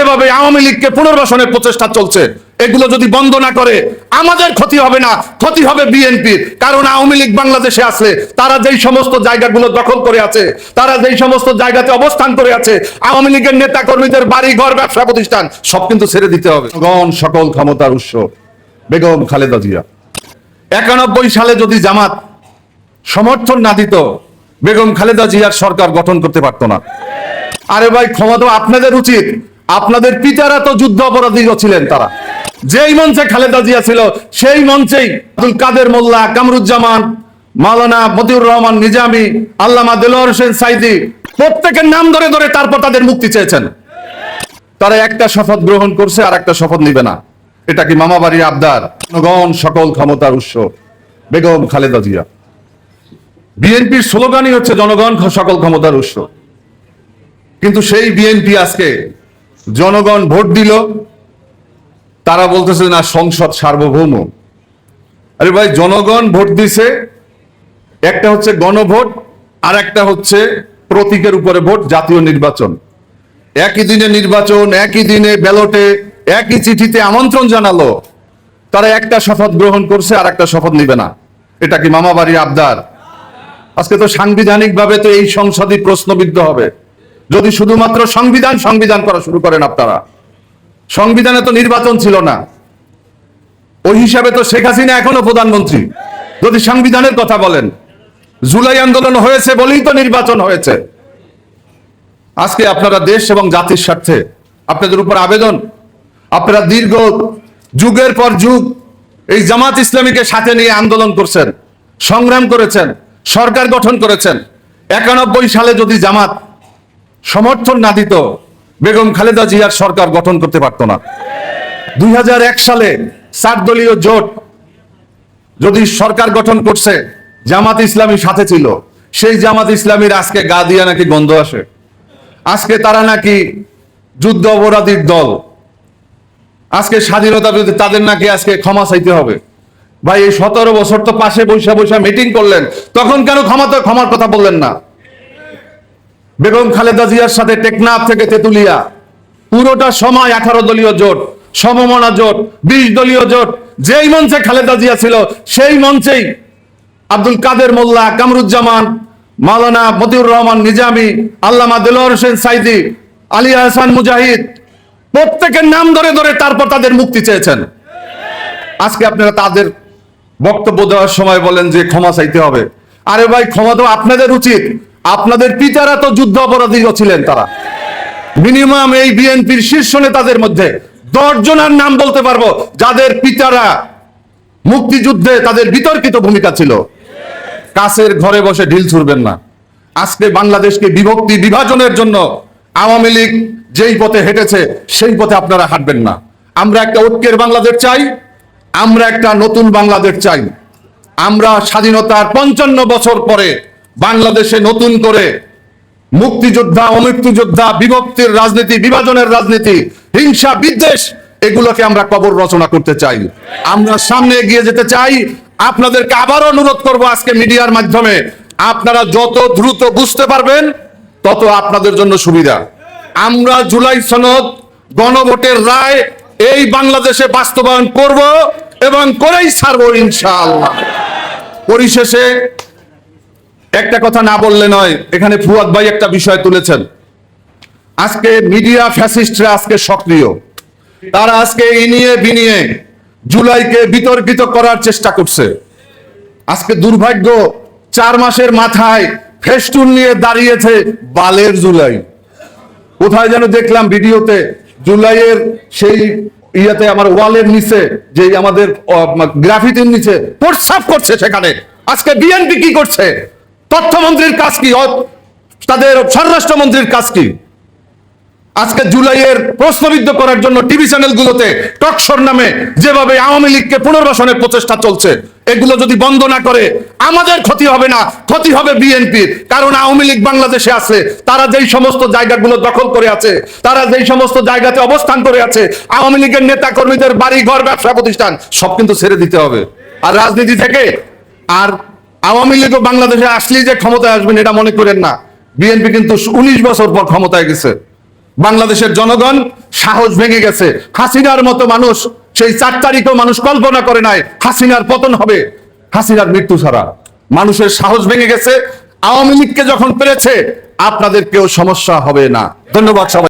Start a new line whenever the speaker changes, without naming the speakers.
যেভাবে আওয়ামী লীগকে পুনর্বাসনের প্রচেষ্টা চলছে, এগুলো যদি বন্ধ না করে আমাদের ক্ষতি হবে না, ক্ষতি হবে বিএনপির। কারণ আওয়ামী লীগ বাংলাদেশে আসলে তারা যেই সমস্ত জায়গাগুলো দখল করে আছে, তারা যেই সমস্ত জায়গাতে অবস্থান করে আছে, আওয়ামী লীগের নেতা কর্মীদের বাড়ি ঘর ব্যবসা প্রতিষ্ঠান সব কিন্তু ছেড়ে দিতে হবে। সকল ক্ষমতার উৎস বেগম খালেদা জিয়া। 91 সালে যদি জামাত সমর্থন না দিত, বেগম খালেদা জিয়ার সরকার গঠন করতে পারতো না। আরে ভাই, ক্ষমতা আপনাদের উচিত। আপনাদের পিতারা তো যুদ্ধ অপরাধী ছিলেন, তারা যেই মঞ্চে খালেদা জিয়া ছিল সেই মঞ্চেই আব্দুল কাদের মোল্লা, কামরুজ্জামান, মাওলানা মতিউর রহমান নিজামী, আল্লামা দেলোয়ার হোসেন সাইদি প্রত্যেকের নাম ধরে ধরে তারপর তাদের মুক্তি চেয়েছেন। তারা একটা শপথ গ্রহণ করছে আর একটা শপথ নিবে না। এটা কি মামা বাড়ির আবদার? জনগণ সকল ক্ষমতার উৎস বেগম খালেদা জিয়া। বিএনপির স্লোগানই হচ্ছে জনগণ সকল ক্ষমতার উৎস। কিন্তু সেই বিএনপি আজকে জনগণ ভোট দিল, তারা বলতেছে না সংসদ সার্বভৌম। আরে ভাই, জনগণ ভোট দিছে, একটা হচ্ছে গণভোট আর একটা হচ্ছে প্রতীকের উপরে ভোট, জাতীয় নির্বাচন। একই দিনে নির্বাচন, একই দিনে ব্যালটে, একই চিঠিতে আমন্ত্রণ জানালো। তারা একটা শপথ গ্রহণ করছে আর একটা শপথ নিবে না। এটা কি মামা বাড়ির আবদার? আজকে তো সাংবিধানিক ভাবে তো এই সংসদই প্রশ্নবিদ্ধ হবে যদি শুধুমাত্র সংবিধান করা শুরু করেন আপনারা। সংবিধানে তো নির্বাচন ছিল না, ওই হিসাবে তো শেখ হাসিনা এখনো প্রধানমন্ত্রী। যদি সংবিধানের কথা বলেন, জুলাই আন্দোলন হয়েছে বলেই তো নির্বাচন হয়েছে। আজকে আপনারা দেশ এবং জাতির স্বার্থে আপনাদের উপর আবেদন, আপনারা দীর্ঘ যুগের পর যুগ এই জামাত ইসলামীকে সাথে নিয়ে আন্দোলন করছেন, সংগ্রাম করেছেন, সরকার গঠন করেছেন। 91 সালে যদি জামাত সমর্থন না দিত, বেগম খালেদা জিয়ার সরকার গঠন করতে পারতো না। 2001 সালে 7 দলীয় জোট যদি সরকার গঠন করছে, জামাত ইসলামী সাথে ছিল, সেই জামাত ইসলামীর আজকে গা দিয়া নাকি গন্ধ আসে। আজকে তারা নাকি যুদ্ধ অপরাধীর দল। আজকে স্বাধীনতা বিরোধী, তাদের নাকি আজকে ক্ষমা চাইতে হবে। ভাই, এই 17 বছর তো পাশে বৈশা বৈশা মিটিং করলেন, তখন কেন ক্ষমার কথা বললেন না? বেগম খালেদা জিয়ার সাথে টেকনাফ থেকে তেতুলিয়া পুরোটা সময় 18 দলীয় জোট, সমমনা জোট, 20 দলীয় জোট। যেই মঞ্চে খালেদা জিয়া ছিল সেই মঞ্চেই আব্দুল কাদের মোল্লা, কামরুজ্জামান, মাওলানা মতিউর রহমান নিজামী, আল্লামা দেলোয়ার হোসেন সাইদি, আলী আহসান মুজাহিদ প্রত্যেকের নাম ধরে ধরে তারপর তাদের মুক্তি চেয়েছেন। আজকে আপনারা তাদের বক্তব্য দেওয়ার সময় বলেন যে ক্ষমা চাইতে হবে। আরে ভাই, ক্ষমা তো আপনাদের উচিত। আপনাদের পিতারা তো যুদ্ধ অপরাধী ছিলেন, তারা মিনিমাম এই বিএনপির শীর্ষ নেতাদের মধ্যে 10 জনের নাম বলতে পারবো যাদের পিতারা মুক্তিযুদ্ধে তাদের বিতর্কিত ভূমিকা ছিল। কাছের ঘরে বসে ঢিল ছুড়বেন না। আজকে বাংলাদেশকে বিভক্তি বিভাজনের জন্য আওয়ামী লীগ যেই পথে হেঁটেছে সেই পথে আপনারা হাঁটবেন না। আমরা একটা ঐক্যের বাংলাদেশ চাই, আমরা একটা নতুন বাংলাদেশ চাই। আমরা স্বাধীনতার 55 বছর পরে বাংলাদেশে নতুন করে মুক্তিযোদ্ধা, অমুক্তিযোদ্ধা, বিভক্তির রাজনীতি, বিভাজনের রাজনীতি, হিংসা, বিদ্বেষ এগুলোকে আমরা কবর রচনা করতে চাই। আমরা সামনে এগিয়ে যেতে চাই। আপনাদেরকে আবারও অনুরোধ করব, আজকে মিডিয়ার মাধ্যমে আপনারা যত দ্রুত বুঝতে পারবেন তত আপনাদের জন্য সুবিধা। আমরা জুলাই সনদ, গণভোটের রায় এই বাংলাদেশে বাস্তবায়ন করব এবং করেই ছাড়বো ইনশাআল্লাহ। পরিশেষে একটা কথা না বললে নয়, এখানে ফুয়াদ ভাই একটা বিষয় তুলেছেন। আজকে মিডিয়া ফ্যাসিস্টরা আজকে সক্রিয়। তারা আজকে ইনিয়ে বিনিয়ে জুলাইকে বিতর্কিত করার চেষ্টা করছে। আজকে দুর্ভাগ্য, 4 মাসের মাথায় ফেস্টুন নিয়ে দাঁড়িয়েছে বালের জুলাই। কোথায় যেন দেখলাম ভিডিওতে, জুলাইয়ের সেই ইয়াতে আমার ওয়ালের নিচে, যে আমাদের গ্রাফিতির নিচে প্রস্রাব করছে সেখানে। আজকে বিএনপি কি করছে? তথ্যমন্ত্রীর কাজ কি? তাদের স্বরাষ্ট্রমন্ত্রীর কাজ কি? আজকে জুলাইয়ের প্রশ্নবিদ্ধ করার জন্য টিভি চ্যানেলগুলোতে টকশোর নামে যেভাবে আওয়ামী লীগকে পুনর্বাসনের প্রচেষ্টা চলছে, এগুলো যদি বন্ধ না করে আমাদের ক্ষতি হবে না, ক্ষতি হবে বিএনপির। কারণ আওয়ামী লীগ বাংলাদেশে আছে, তারা যেই সমস্ত জায়গাগুলো দখল করে আছে, তারা যেই সমস্ত জায়গাতে অবস্থান করে আছে, আওয়ামী লীগের নেতা কর্মীদের বাড়ি ঘর ব্যবসা প্রতিষ্ঠান সব কিন্তু ছেড়ে দিতে হবে। আর রাজনীতি থেকে আর আওয়ামী লীগও বাংলাদেশে আসলেই যে ক্ষমতায় আসবেন এটা মনে করেন না। বিএনপি কিন্তু 19 বছর পর ক্ষমতায় গেছে। বাংলাদেশের জনগণ সাহস ভেঙে গেছে। হাসিনার মতো মানুষ সেই 4 তারিখেও মানুষ কল্পনা করে নাই হাসিনার পতন হবে হাসিনার মৃত্যু ছাড়া। মানুষের সাহস ভেঙে গেছে। আওয়ামী লীগকে যখন পেরেছে আপনাদের কেউ সমস্যা হবে না। ধন্যবাদ সবাই।